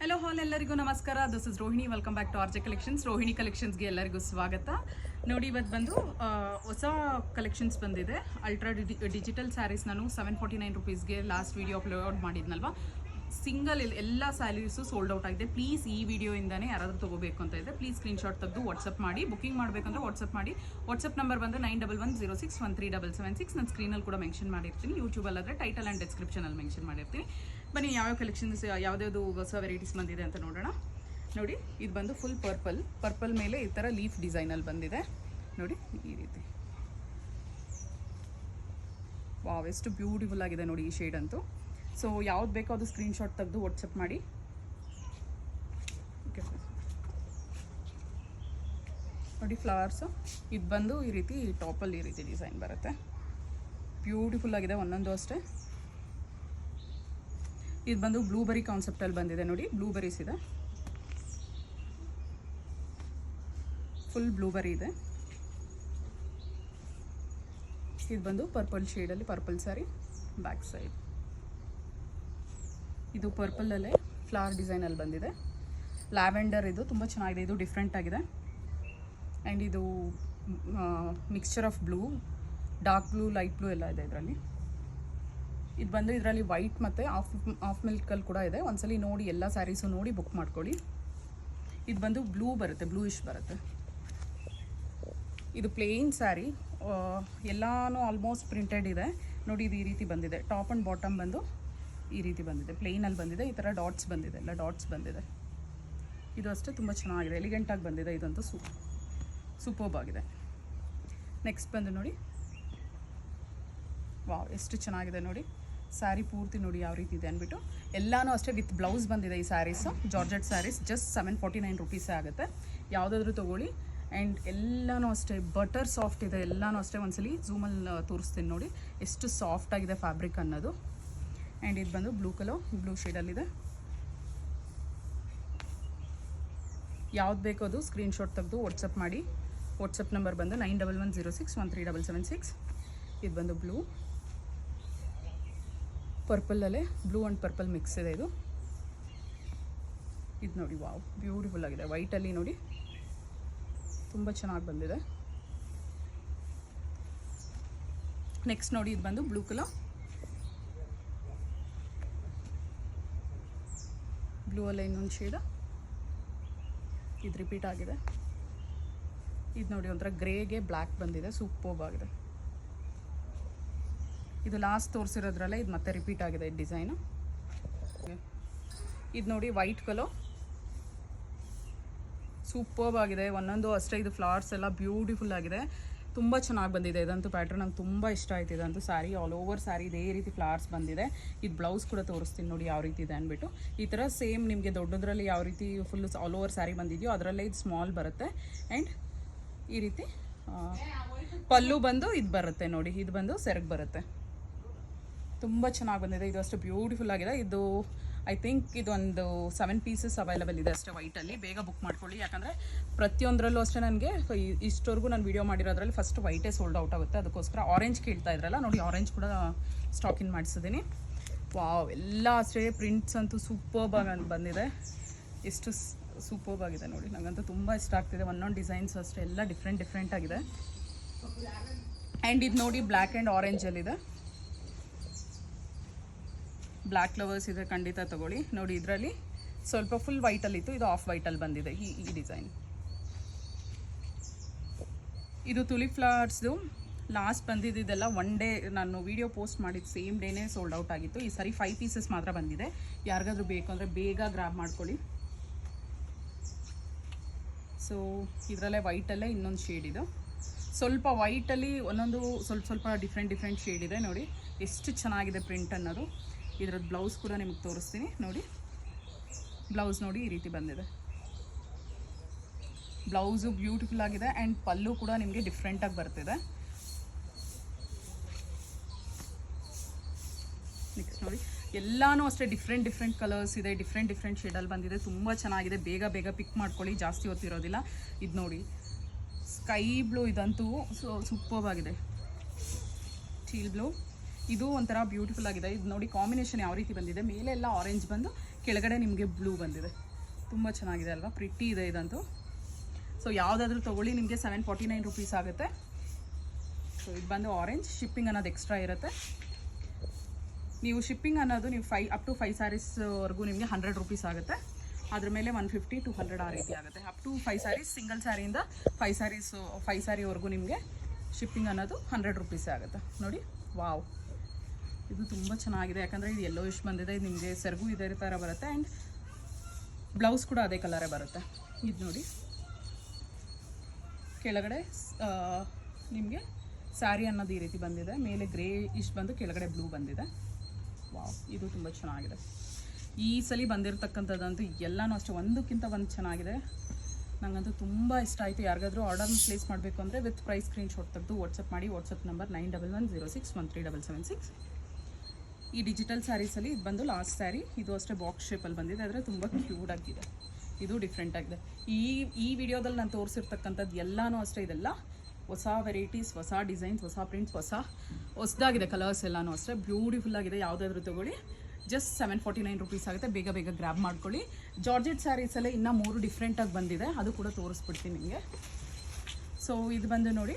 Hello all ಎಲ್ಲರಿಗೂ ನಮಸ್ಕಾರ. This is Rohini. Welcome back to RJ collections. Rohini ಕಲೆಕ್ಷನ್ಸ್ಗೆ ಎಲ್ಲರಿಗೂ ಸ್ವಾಗತ. ನೋಡಿ, ಇವತ್ತು ಬಂದು ಹೊಸ ಕಲೆಕ್ಷನ್ಸ್ ಬಂದಿದೆ. ಅಲ್ಟ್ರಾ ಡಿಜಿಟಲ್ ಸ್ಯಾರೀಸ್ ನಾನು 749 ರುಪೀಸ್ಗೆ ಲಾಸ್ಟ್ ವೀಡಿಯೋ ಅಪ್ಲೋಡ್ ಮಾಡಿದ್ನಲ್ವಾ. ಸಿಂಗಲ್ ಎಲ್ಲ ಸ್ಯಾರೀಸು ಸೋಲ್ಡ್ ಔಟ್ ಆಗಿದೆ. ಪ್ಲೀಸ್ ಈ ವಿಡಿಯೋಯಿಂದನೇ ಯಾರಾದರೂ ತೊಗೋಬೇಕು ಅಂತ ಇದ್ದರೆ ಪ್ಲೀಸ್ ಸ್ಕ್ರೀನ್ಶಾಟ್ ತೆಗೆದು ವಾಟ್ಸಪ್ ಮಾಡಿ. ಬುಕಿಂಗ್ ಮಾಡಬೇಕಂದ್ರೆ ವಾಟ್ಸಪ್ ಮಾಡಿ. ವಾಟ್ಸಪ್ ನಂಬರ್ ಬಂದು 9110613776. ನಾನು ಸ್ಕ್ರೀನಲ್ಲಿ ಕೂಡ ಮೆನ್ಷನ್ ಮಾಡಿರ್ತೀನಿ. ಯೂಟ್ಯೂಬಲ್ಲಾದರೆ ಟೈಟಲ್ ಆ್ಯಂಡ್ ಡಿಸ್ಕ್ರಿಪ್ಷನಲ್ಲಿ ಮೆನ್ಷನ್ ಮಾಡಿರ್ತೀನಿ. ಬನ್ನಿ, ಯಾವ್ಯಾವ ಕಲೆಕ್ಷನ್ಸ್ ಯಾವ್ದಾವುದು ಹೊಸ ವೆರೈಟೀಸ್ ಬಂದಿದೆ ಅಂತ ನೋಡೋಣ. ನೋಡಿ, ಇದು ಬಂದು ಫುಲ್ ಪರ್ಪಲ್ ಮೇಲೆ ಈ ಥರ ಲೀಫ್ ಡಿಸೈನಲ್ಲಿ ಬಂದಿದೆ. ನೋಡಿ ಈ ರೀತಿ. ವಾವ್, ಎಷ್ಟು ಬ್ಯೂಟಿಫುಲ್ ಆಗಿದೆ ನೋಡಿ ಈ ಶೇಡ್ ಅಂತೂ. ಸೊ ಯಾವ್ದು ಬೇಕೋ ಅದು ಸ್ಕ್ರೀನ್ಶಾಟ್ ತೆಗೆದು ವಾಟ್ಸಪ್ ಮಾಡಿ. ಓಕೆ, ನೋಡಿ ಫ್ಲವರ್ಸು. ಇದು ಬಂದು ಈ ರೀತಿ ಟಾಪಲ್ಲಿ ಈ ರೀತಿ ಡಿಸೈನ್ ಬರುತ್ತೆ. ಬ್ಯೂಟಿಫುಲ್ ಆಗಿದೆ ಒಂದೊಂದು ಅಷ್ಟೇ. ಇದು ಬಂದು ಬ್ಲೂಬೆರಿ ಕಾನ್ಸೆಪ್ಟಲ್ಲಿ ಬಂದಿದೆ. ನೋಡಿ, ಬ್ಲೂಬೆರೀಸ್ ಇದೆ, ಫುಲ್ ಬ್ಲೂಬೆರಿ ಇದೆ. ಇದು ಬಂದು ಪರ್ಪಲ್ ಶೇಡಲ್ಲಿ ಪರ್ಪಲ್ ಸ್ಯಾರಿ. ಬ್ಯಾಕ್ ಸೈಡ್ ಇದು ಪರ್ಪಲಲ್ಲೇ ಫ್ಲವರ್ ಡಿಸೈನಲ್ಲಿ ಬಂದಿದೆ. ಲ್ಯಾವೆಂಡರ್ ಇದು ತುಂಬ ಚೆನ್ನಾಗಿದೆ. ಇದು ಡಿಫ್ರೆಂಟ್ ಆಗಿದೆ. ಆ್ಯಂಡ್ ಇದು mixture of blue, dark blue, light blue ಎಲ್ಲ ಇದೆ ಇದರಲ್ಲಿ. ಇದು ಬಂದು ಇದರಲ್ಲಿ ವೈಟ್ ಮತ್ತು ಆಫ್ ಮಿಲ್ಕಲ್ಲಿ ಕೂಡ ಇದೆ. ಒಂದ್ಸಲಿ ನೋಡಿ, ಎಲ್ಲ ಸ್ಯಾರೀಸು ನೋಡಿ ಬುಕ್ ಮಾಡ್ಕೊಳ್ಳಿ. ಇದು ಬಂದು ಬ್ಲೂ ಬರುತ್ತೆ, ಬ್ಲೂಯಿಶ್ ಬರುತ್ತೆ. ಇದು ಪ್ಲೇನ್ ಸ್ಯಾರಿ, ಎಲ್ಲನೂ ಆಲ್ಮೋಸ್ಟ್ ಪ್ರಿಂಟೆಡ್ ಇದೆ. ನೋಡಿ, ಇದು ಈ ರೀತಿ ಬಂದಿದೆ. ಟಾಪ್ ಆ್ಯಂಡ್ ಬಾಟಮ್ ಬಂದು ಈ ರೀತಿ ಬಂದಿದೆ. ಪ್ಲೇನಲ್ಲಿ ಬಂದಿದೆ. ಈ ಥರ ಡಾಟ್ಸ್ ಬಂದಿದೆ, ಎಲ್ಲ ಡಾಟ್ಸ್ ಬಂದಿದೆ. ಇದು ಅಷ್ಟೇ ತುಂಬ ಚೆನ್ನಾಗಿದೆ, ಎಲಿಗೆಂಟಾಗಿ ಬಂದಿದೆ. ಇದಂತೂ ಸೂಪರ್ಬ್ ಆಗಿದೆ. ನೆಕ್ಸ್ಟ್ ಬಂದು ನೋಡಿ, ವಾವ್ ಎಷ್ಟು ಚೆನ್ನಾಗಿದೆ ನೋಡಿ. ಸ್ಯಾರಿ ಪೂರ್ತಿ ನೋಡಿ ಯಾವ ರೀತಿ ಇದೆ ಅಂದ್ಬಿಟ್ಟು. ಎಲ್ಲನೂ ಅಷ್ಟೇ ವಿತ್ ಬ್ಲೌಸ್ ಬಂದಿದೆ ಈ ಸ್ಯಾರೀಸು. ಜಾರ್ಜೆಟ್ ಸ್ಯಾರೀಸ್ ಜಸ್ಟ್ 749 ರುಪೀಸೇ ಆಗುತ್ತೆ. ಯಾವುದಾದ್ರೂ ತೊಗೊಳ್ಳಿ. ಆ್ಯಂಡ್ ಎಲ್ಲನೂ ಅಷ್ಟೇ ಬಟರ್ ಸಾಫ್ಟ್ ಇದೆ. ಎಲ್ಲನೂ ಅಷ್ಟೇ ಒಂದ್ಸಲಿ ಝೂಮಲ್ಲಿ ತೋರಿಸ್ತೀನಿ ನೋಡಿ ಎಷ್ಟು ಸಾಫ್ಟ್ ಆಗಿದೆ ಫ್ಯಾಬ್ರಿಕ್ ಅನ್ನೋದು. ಆ್ಯಂಡ್ ಇದು ಬಂದು ಬ್ಲೂ ಶೇಡಲ್ಲಿದೆ. ಯಾವ್ದು ಬೇಕೋ ಅದು ಸ್ಕ್ರೀನ್ಶಾಟ್ ತೆಗೆದು ವಾಟ್ಸಪ್ ಮಾಡಿ. ವಾಟ್ಸಪ್ ನಂಬರ್ ಬಂದು 9110613776. ಇದು ಬಂದು ಬ್ಲೂ, ಪರ್ಪಲಲ್ಲೇ ಬ್ಲೂ ಆ್ಯಂಡ್ ಪರ್ಪಲ್ ಮಿಕ್ಸ್ ಇದೆ ಇದು. ಇದು ನೋಡಿ, ವಾವ್ ಬ್ಯೂಟಿಫುಲ್ ಆಗಿದೆ. ವೈಟಲ್ಲಿ ನೋಡಿ ತುಂಬ ಚೆನ್ನಾಗಿ ಬಂದಿದೆ. ನೆಕ್ಸ್ಟ್ ನೋಡಿ, ಇದು ಬಂದು ಬ್ಲೂ ಕಲರ್. ಬ್ಲೂ ಅಲ್ಲೇ ಇನ್ನೊಂದು ಶೇಡ್. ಇದು ರಿಪೀಟ್ ಆಗಿದೆ. ಇದು ನೋಡಿ, ಒಂಥರ ಗ್ರೇಗೆ ಬ್ಲ್ಯಾಕ್ ಬಂದಿದೆ. ಸೂಪರ್ಬ್ ಆಗಿದೆ. ಇದು ಲಾಸ್ಟ್ ತೋರಿಸಿರೋದ್ರಲ್ಲೇ ಇದು ಮತ್ತೆ ರಿಪೀಟ್ ಆಗಿದೆ ಈ ಡಿಸೈನು. ಇದು ನೋಡಿ, ವೈಟ್ ಕಲರ್ ಸೂಪರ್ಬ್ ಆಗಿದೆ. ಒಂದೊಂದು ಅಷ್ಟೇ. ಇದು ಫ್ಲವರ್ಸ್ ಎಲ್ಲ ಬ್ಯೂಟಿಫುಲ್ ಆಗಿದೆ. ತುಂಬ ಚೆನ್ನಾಗಿ ಬಂದಿದೆ. ಇದಂತೂ ಪ್ಯಾಟ್ರನ್ ನಂಗೆ ತುಂಬ ಇಷ್ಟ ಆಯ್ತು. ಇದಂತೂ ಸ್ಯಾರಿ ಆಲ್ ಓವರ್ ಸ್ಯಾರಿ ಇದೇ ರೀತಿ ಫ್ಲವರ್ಸ್ ಬಂದಿದೆ. ಇದು ಬ್ಲೌಸ್ ಕೂಡ ತೋರಿಸ್ತೀನಿ ನೋಡಿ ಯಾವ ರೀತಿ ಇದೆ ಅಂದ್ಬಿಟ್ಟು. ಈ ಥರ ಸೇಮ್ ನಿಮಗೆ ದೊಡ್ಡದ್ರಲ್ಲಿ ಯಾವ ರೀತಿ ಫುಲ್ ಆಲ್ ಓವರ್ ಸ್ಯಾರಿ ಬಂದಿದೆಯೋ ಅದರಲ್ಲೇ ಇದು ಸ್ಮಾಲ್ ಬರುತ್ತೆ. ಆ್ಯಂಡ್ ಈ ರೀತಿ ಪಲ್ಲು ಬಂದು ಇದು ಬರುತ್ತೆ ನೋಡಿ. ಇದು ಬಂದು ಸೆರಗ್ ಬರುತ್ತೆ. ತುಂಬ ಚೆನ್ನಾಗಿ ಬಂದಿದೆ. ಇದು ಅಷ್ಟು ಬ್ಯೂಟಿಫುಲ್ ಆಗಿದೆ. ಇದು ಐ ಥಿಂಕ್ ಇದೊಂದು 7 ಪೀಸಸ್ ಅವೈಲೇಬಲ್ ಇದೆ ಅಷ್ಟೇ ವೈಟಲ್ಲಿ. ಬೇಗ ಬುಕ್ ಮಾಡ್ಕೊಳ್ಳಿ. ಯಾಕಂದರೆ ಪ್ರತಿಯೊಂದರಲ್ಲೂ ಅಷ್ಟೇ ನನಗೆ ಇಷ್ಟವರೆಗೂ ನಾನು ವೀಡಿಯೋ ಮಾಡಿರೋದ್ರಲ್ಲಿ ಫಸ್ಟ್ ವೈಟೇ ಸೋಲ್ಡ್ ಔಟ್ ಆಗುತ್ತೆ. ಅದಕ್ಕೋಸ್ಕರ ಆರೆಂಜ್ ಕೇಳ್ತಾ ಇದ್ರಲ್ಲ ನೋಡಿ, ಆರೆಂಜ್ ಕೂಡ ಸ್ಟಾಕ್ ಇನ್ ಮಾಡಿಸಿದ್ದೀನಿ. ವಾವ್, ಎಲ್ಲ ಅಷ್ಟೇ ಪ್ರಿಂಟ್ಸ್ ಅಂತೂ ಸೂಪರ್ಬ್ ಆಗಿ ಬಂದಿದೆ. ಎಷ್ಟು ಸೂಪರ್ಬ್ ಆಗಿದೆ ನೋಡಿ. ನನಗಂತೂ ತುಂಬ ಇಷ್ಟ ಆಗ್ತಿದೆ. ಒಂದೊಂದು ಡಿಸೈನ್ಸ್ ಅಷ್ಟೇ ಎಲ್ಲ ಡಿಫ್ರೆಂಟ್ ಆಗಿದೆ. ಆ್ಯಂಡ್ ಇದು ನೋಡಿ, ಬ್ಲ್ಯಾಕ್ ಆ್ಯಂಡ್ ಆರೆಂಜಲ್ಲಿದೆ. ಬ್ಲ್ಯಾಕ್ ಲವರ್ಸ್ ಇದೆ, ಖಂಡಿತ ತಗೊಳ್ಳಿ. ನೋಡಿ, ಇದರಲ್ಲಿ ಸ್ವಲ್ಪ ಫುಲ್ ವೈಟಲ್ಲಿತ್ತು, ಇದು ಆಫ್ ವೈಟಲ್ಲಿ ಬಂದಿದೆ ಈ ಡಿಸೈನ್. ಇದು ತುಲಿಪ್ ಫ್ಲವರ್ಸ್ದು ಲಾಸ್ಟ್ ಬಂದಿದ್ದೆಲ್ಲ ಒನ್ ಡೇ ನಾನು ವಿಡಿಯೋ ಪೋಸ್ಟ್ ಮಾಡಿದ್ದು ಸೇಮ್ ಡೇನೇ ಸೋಲ್ಡ್ ಔಟ್ ಆಗಿತ್ತು. ಈ ಸರಿ 5 ಪೀಸಸ್ ಮಾತ್ರ ಬಂದಿದೆ. ಯಾರಿಗಾದ್ರೂ ಬೇಕು ಅಂದರೆ ಬೇಗ ಗ್ರಾಬ್ ಮಾಡ್ಕೊಳ್ಳಿ. ಸೊ ಇದರಲ್ಲೇ ವೈಟಲ್ಲೇ ಇನ್ನೊಂದು ಶೇಡ್ ಇದು. ಸ್ವಲ್ಪ ವೈಟಲ್ಲಿ ಒಂದೊಂದು ಸ್ವಲ್ಪ ಡಿಫ್ರೆಂಟ್ ಶೇಡ್ ಇದೆ ನೋಡಿ. ಎಷ್ಟು ಚೆನ್ನಾಗಿದೆ ಪ್ರಿಂಟ್ ಅನ್ನೋದು. ಇದರದ್ದು ಬ್ಲೌಸ್ ಕೂಡ ನಿಮಗೆ ತೋರಿಸ್ತೀನಿ ನೋಡಿ. ಬ್ಲೌಸ್ ನೋಡಿ ಈ ರೀತಿ ಬಂದಿದೆ. ಬ್ಲೌಸು ಬ್ಯೂಟಿಫುಲ್ ಆಗಿದೆ. ಆ್ಯಂಡ್ ಪಲ್ಲು ಕೂಡ ನಿಮಗೆ ಡಿಫ್ರೆಂಟಾಗಿ ಬರ್ತಿದೆ. ನೆಕ್ಸ್ಟ್ ನೋಡಿ, ಎಲ್ಲನೂ ಅಷ್ಟೇ ಡಿಫ್ರೆಂಟ್ ಕಲರ್ಸ್ ಇದೆ. ಡಿಫ್ರೆಂಟ್ ಶೇಡಲ್ಲಿ ಬಂದಿದೆ. ತುಂಬ ಚೆನ್ನಾಗಿದೆ. ಬೇಗ ಪಿಕ್ ಮಾಡ್ಕೊಳ್ಳಿ, ಜಾಸ್ತಿ ಹೊತ್ತಿರೋದಿಲ್ಲ. ಇದು ನೋಡಿ, ಸ್ಕೈ ಬ್ಲೂ ಇದಂತೂ ಸೂಪರ್ಬ್ ಆಗಿದೆ. ಟೀಲ್ ಬ್ಲೂ ಇದು ಒಂಥರ ಬ್ಯೂಟಿಫುಲ್ ಆಗಿದೆ. ಇದು ನೋಡಿ ಕಾಂಬಿನೇಷನ್ ಯಾವ ರೀತಿ ಬಂದಿದೆ. ಮೇಲೆ ಎಲ್ಲ ಆರೆಂಜ್ ಬಂದು ಕೆಳಗಡೆ ನಿಮಗೆ ಬ್ಲೂ ಬಂದಿದೆ. ತುಂಬ ಚೆನ್ನಾಗಿದೆ ಅಲ್ವಾ, ಪ್ರಿಟ್ಟಿ ಇದೆ ಇದಂತೂ. ಸೊ ಯಾವುದಾದ್ರೂ ತೊಗೊಳ್ಳಿ ನಿಮಗೆ 749 ರುಪೀಸ್ ಆಗುತ್ತೆ. ಸೊ ಇದು ಬಂದು ಆರೆಂಜ್. ಶಿಪ್ಪಿಂಗ್ ಅನ್ನೋದು ಎಕ್ಸ್ಟ್ರಾ ಇರುತ್ತೆ. ನೀವು ಶಿಪ್ಪಿಂಗ್ ಅನ್ನೋದು ನೀವು ಅಪ್ ಟು 5 ಸ್ಯಾರೀಸ್ವರೆಗೂ ನಿಮಗೆ 100 ರುಪೀಸ್ ಆಗುತ್ತೆ. ಅದ್ರ ಮೇಲೆ 150 to 100 ಆ ರೀತಿ ಆಗುತ್ತೆ. ಅಪ್ ಟು 5 ಸ್ಯಾರೀಸ್, ಸಿಂಗಲ್ ಸ್ಯಾರಿಯಿಂದ 5 ಸ್ಯಾರಿವರೆಗೂ ನಿಮಗೆ ಶಿಪ್ಪಿಂಗ್ ಅನ್ನೋದು 100 ರುಪೀಸ್ ಆಗುತ್ತೆ. ನೋಡಿ, ವಾವ್, ಇದು ತುಂಬ ಚೆನ್ನಾಗಿದೆ. ಯಾಕಂದರೆ ಇದು ಎಲ್ಲೋ ಇಷ್ಟು ಬಂದಿದೆ. ಇದು ನಿಮಗೆ ಸೆರಗು ಇದೇ ಥರ ಬರುತ್ತೆ. ಆ್ಯಂಡ್ ಬ್ಲೌಸ್ ಕೂಡ ಅದೇ ಕಲರೇ ಬರುತ್ತೆ. ಇದು ನೋಡಿ, ಕೆಳಗಡೆ ನಿಮಗೆ ಸ್ಯಾರಿ ಅನ್ನೋದು ಈ ರೀತಿ ಬಂದಿದೆ. ಮೇಲೆ ಗ್ರೇ ಇಷ್ಟು ಬಂದು ಕೆಳಗಡೆ ಬ್ಲೂ ಬಂದಿದೆ. ವಾವ್, ಇದು ತುಂಬ ಚೆನ್ನಾಗಿದೆ. ಈ ಸಲ ಬಂದಿರತಕ್ಕಂಥದ್ದಂತೂ ಎಲ್ಲನೂ ಅಷ್ಟೇ ಒಂದಕ್ಕಿಂತ ಒಂದು ಚೆನ್ನಾಗಿದೆ. ನನಗಂತೂ ತುಂಬ ಇಷ್ಟ ಆಯಿತು. ಯಾರಿಗಾದರೂ ಆರ್ಡರ್ನ ಪ್ಲೇಸ್ ಮಾಡಬೇಕು ಅಂದರೆ ವಿತ್ ಪ್ರೈಸ್ ಸ್ಕ್ರೀನ್ಶಾಟ್ ತೆಗೆದು ವಾಟ್ಸಪ್ ಮಾಡಿ. WhatsApp number 9110613776. ಈ ಡಿಜಿಟಲ್ ಸ್ಯಾರೀಸಲ್ಲಿ ಇದು ಬಂದು ಲಾಸ್ಟ್ ಸ್ಯಾರಿ. ಇದು ಅಷ್ಟೇ ಬಾಕ್ಸ್ ಶೇಪಲ್ಲಿ ಬಂದಿದೆ. ಆದರೆ ತುಂಬ ಕ್ಯೂಟಾಗಿದೆ. ಇದು ಡಿಫ್ರೆಂಟ್ ಆಗಿದೆ. ಈ ವಿಡಿಯೋದಲ್ಲಿ ನಾನು ತೋರಿಸಿರ್ತಕ್ಕಂಥದ್ದು ಎಲ್ಲನೂ ಅಷ್ಟೇ. ಇದೆಲ್ಲ ಹೊಸ ವೆರೈಟೀಸ್, ಹೊಸ ಡಿಸೈನ್ಸ್, ಹೊಸ ಪ್ರಿಂಟ್ಸ್, ಹೊಸದಾಗಿದೆ. ಕಲರ್ಸ್ ಎಲ್ಲನೂ ಅಷ್ಟೇ ಬ್ಯೂಟಿಫುಲ್ ಆಗಿದೆ. ಯಾವುದಾದ್ರೂ ತೊಗೊಳ್ಳಿ. ಜಸ್ಟ್ 749 ರುಪೀಸ್ ಆಗುತ್ತೆ. ಬೇಗ ಬೇಗ ಗ್ರ್ಯಾಬ್ ಮಾಡ್ಕೊಳ್ಳಿ. ಜಾರ್ಜೆಟ್ ಸ್ಯಾರೀಸಲ್ಲೇ ಇನ್ನೂ 3 ಡಿಫ್ರೆಂಟಾಗಿ ಬಂದಿದೆ. ಅದು ಕೂಡ ತೋರಿಸ್ಬಿಡ್ತೀನಿ ನಿಮಗೆ. ಸೊ ಇದು ಬಂದು ನೋಡಿ,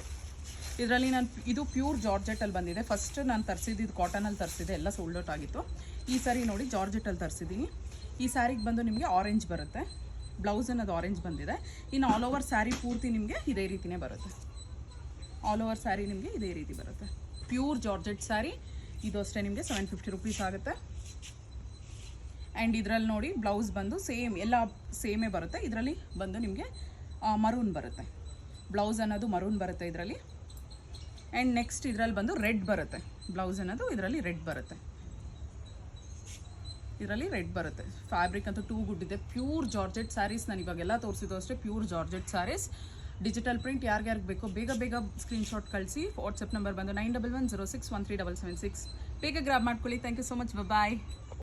ಇದರಲ್ಲಿ ಇದು ಪ್ಯೂರ್ ಜಾರ್ಜೆಟಲ್ಲಿ ಬಂದಿದೆ. ಫಸ್ಟ್ ನಾನು ತರಿಸಿದ್ದು ಇದು ಕಾಟನಲ್ಲಿ ತರಿಸಿದೆ, ಎಲ್ಲ ಸೋಲ್ಡ್ ಔಟ್ ಆಗಿತ್ತು. ಈ ಸಾರಿ ನೋಡಿ ಜಾರ್ಜೆಟಲ್ಲಿ ತರಿಸಿದ್ದೀನಿ. ಈ ಸ್ಯಾರಿಗೆ ಬಂದು ನಿಮಗೆ ಆರೆಂಜ್ ಬರುತ್ತೆ. ಬ್ಲೌಸ್ ಅನ್ನೋದು ಆರೆಂಜ್ ಬಂದಿದೆ. ಇನ್ನು ಆಲ್ ಓವರ್ ಸ್ಯಾರಿ ಪೂರ್ತಿ ನಿಮಗೆ ಇದೇ ರೀತಿಯೇ ಬರುತ್ತೆ. ಆಲ್ ಓವರ್ ಸ್ಯಾರಿ ನಿಮಗೆ ಇದೇ ರೀತಿ ಬರುತ್ತೆ. Pure georgette sari. ಇದು ಅಷ್ಟೇ ನಿಮಗೆ 750 ರುಪೀಸ್ ಆಗುತ್ತೆ. ಆ್ಯಂಡ್ ಇದರಲ್ಲಿ ನೋಡಿ ಬ್ಲೌಸ್ ಬಂದು ಸೇಮ್, ಎಲ್ಲ ಸೇಮೇ ಬರುತ್ತೆ. ಇದರಲ್ಲಿ ಬಂದು ನಿಮಗೆ ಮರೂನ್ ಬರುತ್ತೆ. ಬ್ಲೌಸ್ ಅನ್ನೋದು ಮರೂನ್ ಬರುತ್ತೆ ಇದರಲ್ಲಿ. ಆ್ಯಂಡ್ ನೆಕ್ಸ್ಟ್ ಇದರಲ್ಲಿ ಬಂದು ರೆಡ್ ಬರುತ್ತೆ. ಬ್ಲೌಸ್ ಅನ್ನೋದು ಇದರಲ್ಲಿ ರೆಡ್ ಬರುತ್ತೆ. ಇದರಲ್ಲಿ ರೆಡ್ ಬರುತ್ತೆ. ಫ್ಯಾಬ್ರಿಕ್ ಅಂತೂ ಟೂ ಗುಡ್ ಇದೆ. Pure georgette sarees. ನಾನು ಇವಾಗೆಲ್ಲ ತೋರಿಸಿದ್ದು ಅಷ್ಟೇ pure georgette sarees. Digital print ಯಾರ್ಯಾರಿಗೆ ಬೇಕೋ ಬೇಗ ಬೇಗ ಸ್ಕ್ರೀನ್ಶಾಟ್ ಕಳಿಸಿ. ವಾಟ್ಸಪ್ ನಂಬರ್ ಬಂದು 9110613776. ಬೇಗ ಗ್ರಾಬ್ ಮಾಡ್ಕೊಳ್ಳಿ. Thank you so much. Bye.